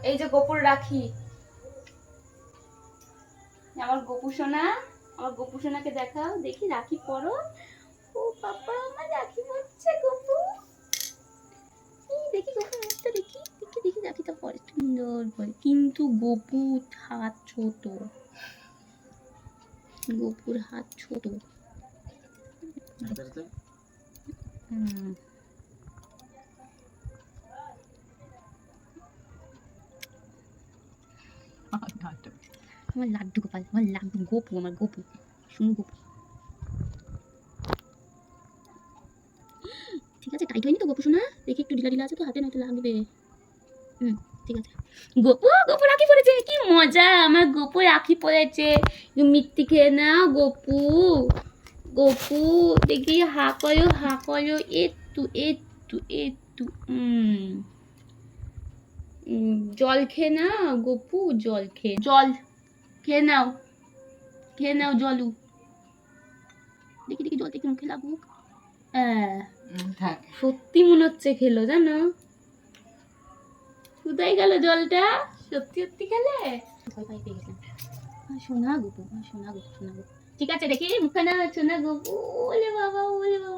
এই যে গোপুর রাখি, আমার গোপু সোনা, আমার গোপু সোনাকে দেখাও দেখি, রাখি পরো। ও বাবা, আমার রাখি পরছে গোপু। দেখি গোপু মুখটা দেখি, দেখি দেখি রাখিটা পরে সুন্দর করে, কিন্তু গোপুর হাত ছোট, গোপুর হাত ছোট। আমার লাড্ডু গোপাল, আমার লাড্ডু গোপু, আমার গোপু শুনু গোপু। ঠিক আছে, টাইট হয়নি তো গোপু শোনা? দেখি একটু ঢিলা ঢিলা আছে তো হাতে, নয়তো লাগবে। ঠিক আছে। গোপু, গোপু রাখি পড়েছে, কি মজা, আমার গোপু রাখি পড়েছে। মিষ্টি খেয়ে না গোপু, গোপু দেখি হা করো, হা করো, একটু একটু একটু। জল খেয়ে না গোপু, জল খেয়ে নাও, খেয়ে নাও জলু। দেখি দেখি জলটা একটু মুখে লাগুক। সত্যি মনে হচ্ছে খেলো, জানো কোথায় গেল জলটা, সত্যি সত্যি খেলে। ভয় ভয় পেয়ে গেছিলাম। সোনা গোপু, সোনা গোপু, সোনা গোপু। ঠিক আছে দেখি মুখে না, সোনা গোপু। ওলে বাবা, ওলে বাবা।